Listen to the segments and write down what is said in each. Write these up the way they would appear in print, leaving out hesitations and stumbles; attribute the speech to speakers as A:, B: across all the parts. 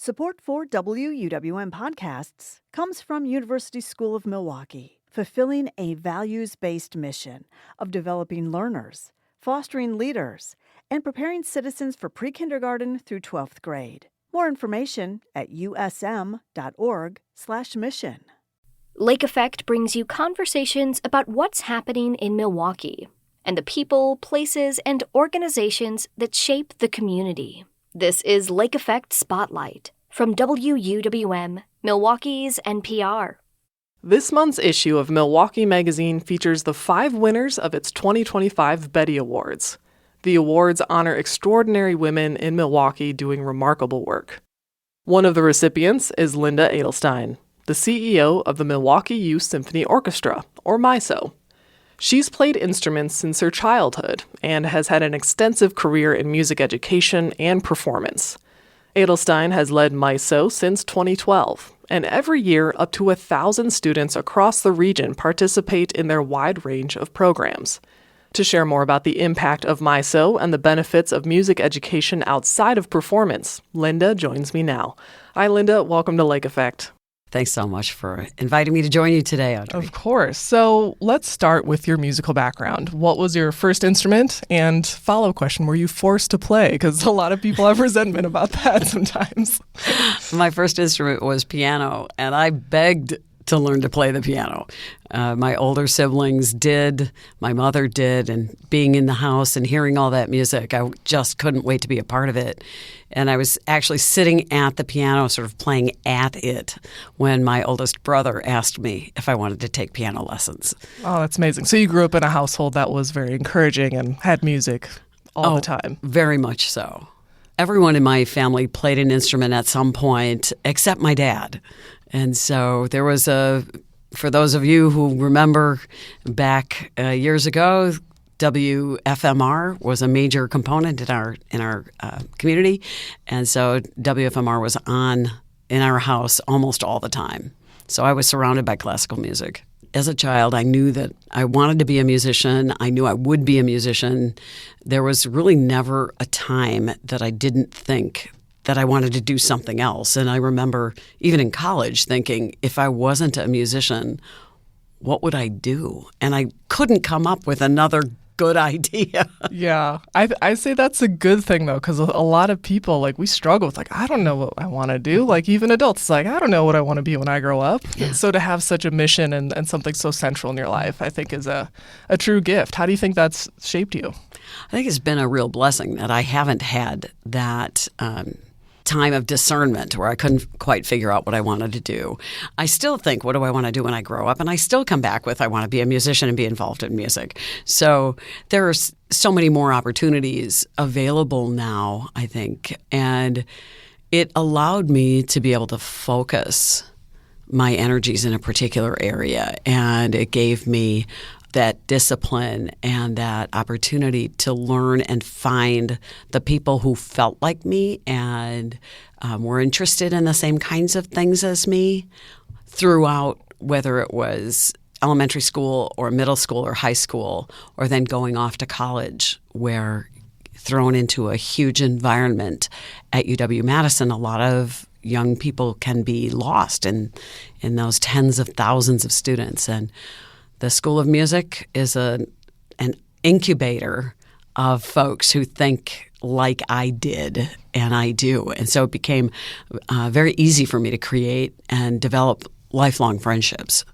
A: Support for WUWM podcasts comes from University School of Milwaukee, fulfilling a values-based mission of developing learners, fostering leaders, and preparing citizens for pre-kindergarten through 12th grade. More information at usm.org/mission.
B: Lake Effect brings you conversations about what's happening in Milwaukee and the people, places, and organizations that shape the community. This is Lake Effect Spotlight from WUWM, Milwaukee's NPR.
C: This month's issue of Milwaukee Magazine features the 5 winners of its 2025 Betty Awards. The awards honor extraordinary women in Milwaukee doing remarkable work. One of the recipients is Linda Edelstein, the CEO of the Milwaukee Youth Symphony Orchestra, or MYSO. She's played instruments since her childhood and has had an extensive career in music education and performance. Edelstein has led MYSO since 2012, and every year up to 1,000 students across the region participate in their wide range of programs. To share more about the impact of MYSO and the benefits of music education outside of performance, Linda joins me now. Hi, Linda. Welcome to Lake Effect.
D: Thanks so much for inviting me to join you today, Audrey.
C: Of course. So let's start with your musical background. What was your first instrument? And follow-up question, were you forced to play? Because a lot of people have resentment about that sometimes.
D: My first instrument was piano, and I begged to learn to play the piano. My older siblings did, my mother did, and being in the house and hearing all that music, I just couldn't wait to be a part of it. And I was actually sitting at the piano, sort of playing at it, when my oldest brother asked me if I wanted to take piano lessons.
C: Oh, that's amazing. So you grew up in a household that was very encouraging and had music all the time.
D: Very much so. Everyone in my family played an instrument at some point, except my dad. And so there was for those of you who remember back years ago, WFMR was a major component in our community. And so WFMR was on in our house almost all the time. So I was surrounded by classical music. As a child, I knew that I wanted to be a musician. I knew I would be a musician. There was really never a time that I didn't think that I wanted to do something else. And I remember even in college thinking, if I wasn't a musician, what would I do? And I couldn't come up with another good idea.
C: Yeah. I say that's a good thing, though, because a lot of people, we struggle with, I don't know what I want to do. Even adults, I don't know what I want to be when I grow up. Yeah. So to have such a mission and something so central in your life, I think is a true gift. How do you think that's shaped you?
D: I think it's been a real blessing that I haven't had that time of discernment where I couldn't quite figure out what I wanted to do. I still think, what do I want to do when I grow up? And I still come back with, I want to be a musician and be involved in music. So there are so many more opportunities available now, I think. And it allowed me to be able to focus my energies in a particular area. And it gave me that discipline and that opportunity to learn and find the people who felt like me and were interested in the same kinds of things as me throughout, whether it was elementary school or middle school or high school, or then going off to college, where thrown into a huge environment at UW-Madison, a lot of young people can be lost in those tens of thousands of students. And the School of Music is an incubator of folks who think like I did, and I do. And so it became very easy for me to create and develop lifelong friendships.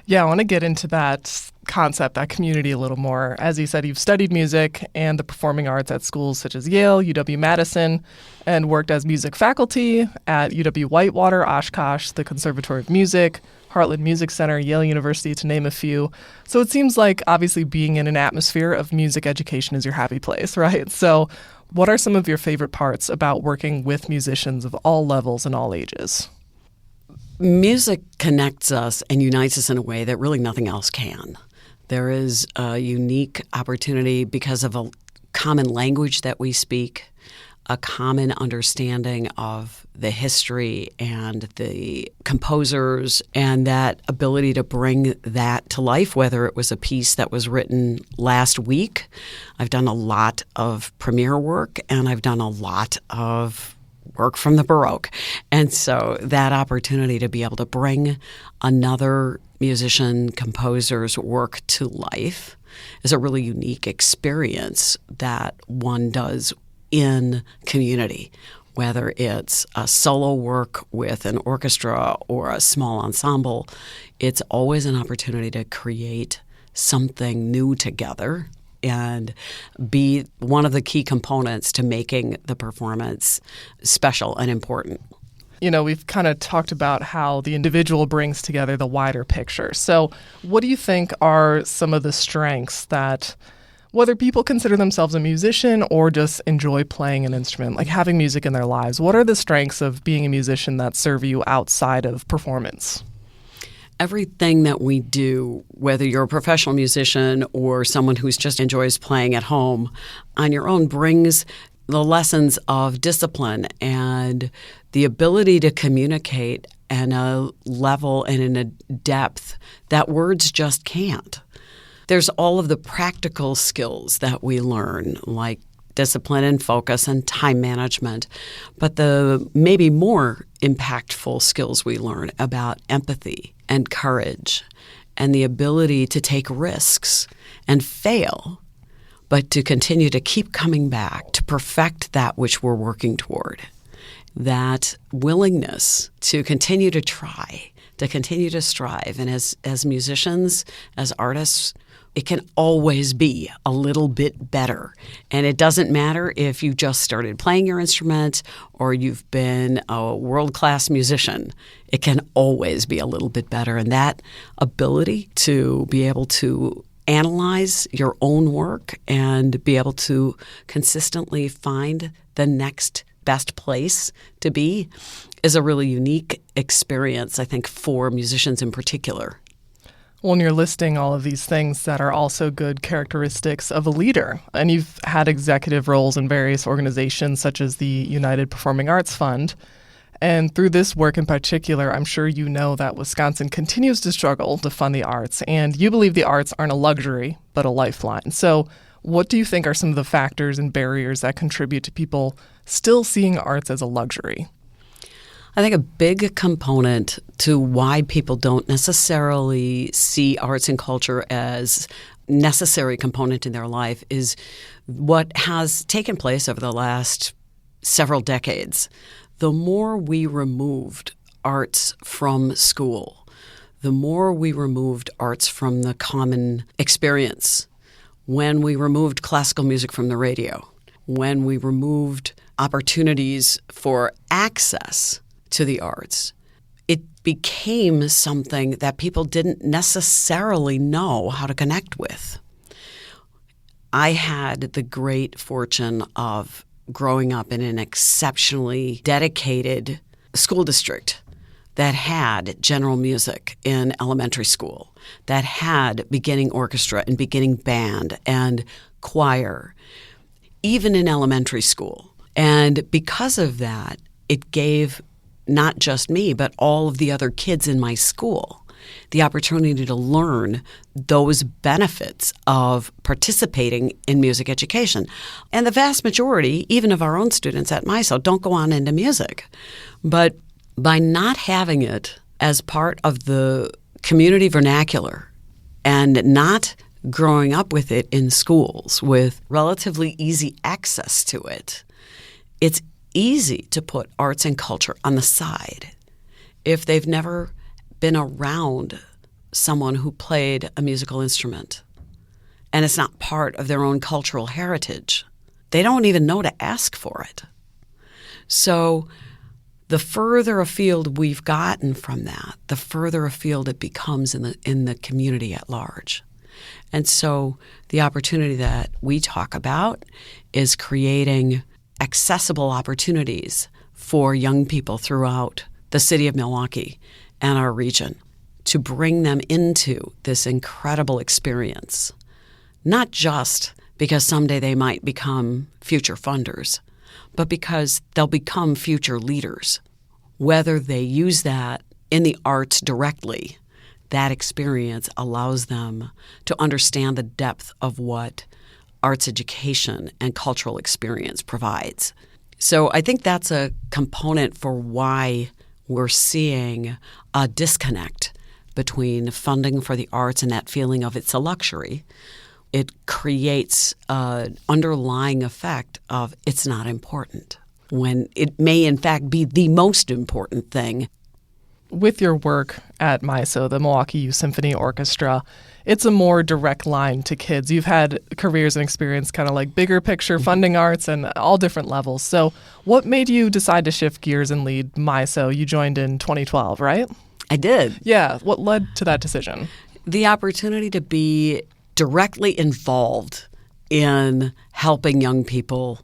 C: Yeah, I want to get into that concept, that community a little more. As you said, you've studied music and the performing arts at schools such as Yale, UW-Madison, and worked as music faculty at UW-Whitewater, Oshkosh, the Conservatory of Music, Heartland Music Center, Yale University, to name a few. So it seems like obviously being in an atmosphere of music education is your happy place, right? So what are some of your favorite parts about working with musicians of all levels and all ages?
D: Music connects us and unites us in a way that really nothing else can. There is a unique opportunity because of a common language that we speak, a common understanding of the history and the composers, and that ability to bring that to life, whether it was a piece that was written last week. I've done a lot of premiere work, and I've done a lot of work from the Baroque. And so that opportunity to be able to bring another musician, composer's work to life is a really unique experience that one does in community, whether it's a solo work with an orchestra or a small ensemble. It's always an opportunity to create something new together and be one of the key components to making the performance special and important.
C: You know, we've kind of talked about how the individual brings together the wider picture. So what do you think are some of the strengths that, whether people consider themselves a musician or just enjoy playing an instrument, like having music in their lives, what are the strengths of being a musician that serve you outside of performance?
D: Everything that we do, whether you're a professional musician or someone who just enjoys playing at home on your own, brings the lessons of discipline and the ability to communicate at a level and in a depth that words just can't. There's all of the practical skills that we learn, like discipline and focus and time management, but the maybe more impactful skills we learn about empathy and courage and the ability to take risks and fail, but to continue to keep coming back to perfect that which we're working toward. That willingness to continue to try, to continue to strive. And as musicians, as artists, it can always be a little bit better. And it doesn't matter if you just started playing your instrument or you've been a world-class musician. It can always be a little bit better. And that ability to be able to analyze your own work and be able to consistently find the next best place to be is a really unique experience, I think, for musicians in particular.
C: When you're listing all of these things that are also good characteristics of a leader, and you've had executive roles in various organizations such as the United Performing Arts Fund, and through this work in particular, I'm sure you know that Wisconsin continues to struggle to fund the arts, and you believe the arts aren't a luxury, but a lifeline. So what do you think are some of the factors and barriers that contribute to people still seeing arts as a luxury?
D: I think a big component to why people don't necessarily see arts and culture as necessary component in their life is what has taken place over the last several decades. The more we removed arts from school, the more we removed arts from the common experience. When we removed classical music from the radio, when we removed opportunities for access to the arts, it became something that people didn't necessarily know how to connect with. I had the great fortune of growing up in an exceptionally dedicated school district that had general music in elementary school, that had beginning orchestra and beginning band and choir, even in elementary school. And because of that, it gave not just me, but all of the other kids in my school the opportunity to learn those benefits of participating in music education. And the vast majority, even of our own students at MYSO, don't go on into music. But by not having it as part of the community vernacular and not growing up with it in schools with relatively easy access to it, it's easy to put arts and culture on the side if they've never been around someone who played a musical instrument and it's not part of their own cultural heritage. They don't even know to ask for it. So the further afield we've gotten from that, the further afield it becomes in the community at large. And so the opportunity that we talk about is creating accessible opportunities for young people throughout the city of Milwaukee and our region to bring them into this incredible experience, not just because someday they might become future funders, but because they'll become future leaders. Whether they use that in the arts directly, that experience allows them to understand the depth of what arts education and cultural experience provides. So I think that's a component for why we're seeing a disconnect between funding for the arts and that feeling of it's a luxury. It creates an underlying effect of it's not important, when it may in fact be the most important thing.
C: With your work at MYSO, the Milwaukee Youth Symphony Orchestra, it's a more direct line to kids. You've had careers and experience kind of like bigger picture funding arts and all different levels. So what made you decide to shift gears and lead MYSO? You joined in 2012, right?
D: I did.
C: Yeah. What led to that decision?
D: The opportunity to be directly involved in helping young people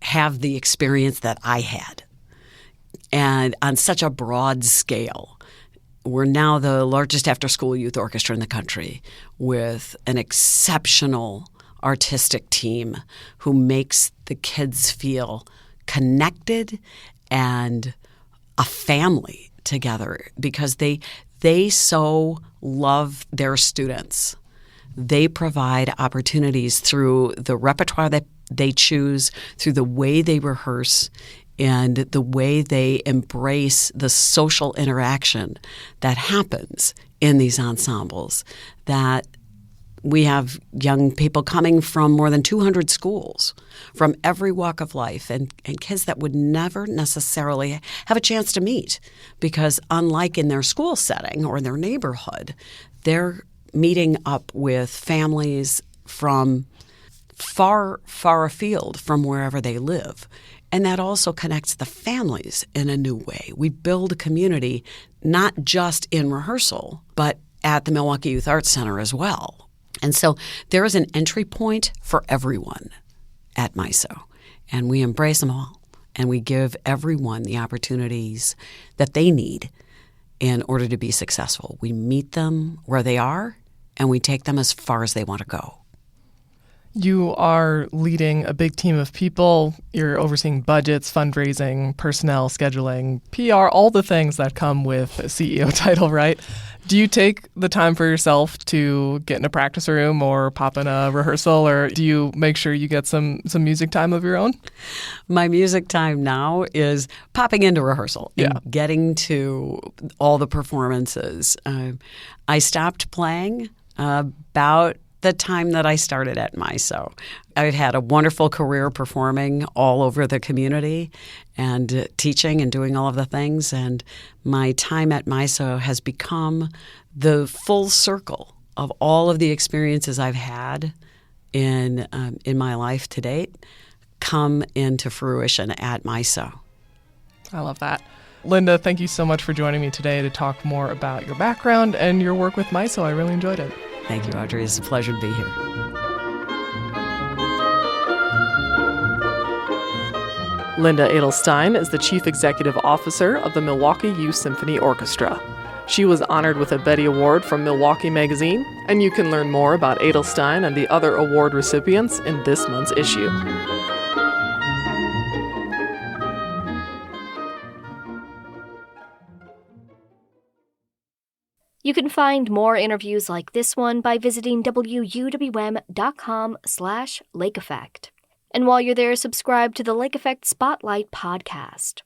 D: have the experience that I had, and on such a broad scale. We're now the largest after-school youth orchestra in the country, with an exceptional artistic team who makes the kids feel connected and a family together because they so love their students. They provide opportunities through the repertoire that they choose, through the way they rehearse, and the way they embrace the social interaction that happens in these ensembles. That we have young people coming from more than 200 schools from every walk of life, and kids that would never necessarily have a chance to meet because unlike in their school setting or in their neighborhood, they're meeting up with families from far, far afield from wherever they live. And that also connects the families in a new way. We build a community not just in rehearsal, but at the Milwaukee Youth Arts Center as well. And so there is an entry point for everyone at MYSO, and we embrace them all, and we give everyone the opportunities that they need in order to be successful. We meet them where they are, and we take them as far as they want to go.
C: You are leading a big team of people. You're overseeing budgets, fundraising, personnel, scheduling, PR, all the things that come with a CEO title, right? Do you take the time for yourself to get in a practice room or pop in a rehearsal, or do you make sure you get some music time of your own?
D: My music time now is popping into rehearsal and getting to all the performances. I stopped playing about the time that I started at MYSO. I've had a wonderful career performing all over the community and teaching and doing all of the things. And my time at MYSO has become the full circle of all of the experiences I've had in my life to date come into fruition at MYSO.
C: I love that. Linda, thank you so much for joining me today to talk more about your background and your work with MYSO. I really enjoyed it.
D: Thank you, Audrey. It's a pleasure to be here.
C: Linda Edelstein is the Chief Executive Officer of the Milwaukee Youth Symphony Orchestra. She was honored with a Betty Award from Milwaukee Magazine, and you can learn more about Edelstein and the other award recipients in this month's issue.
B: You can find more interviews like this one by visiting wuwm.com/Lake Effect. And while you're there, subscribe to the Lake Effect Spotlight podcast.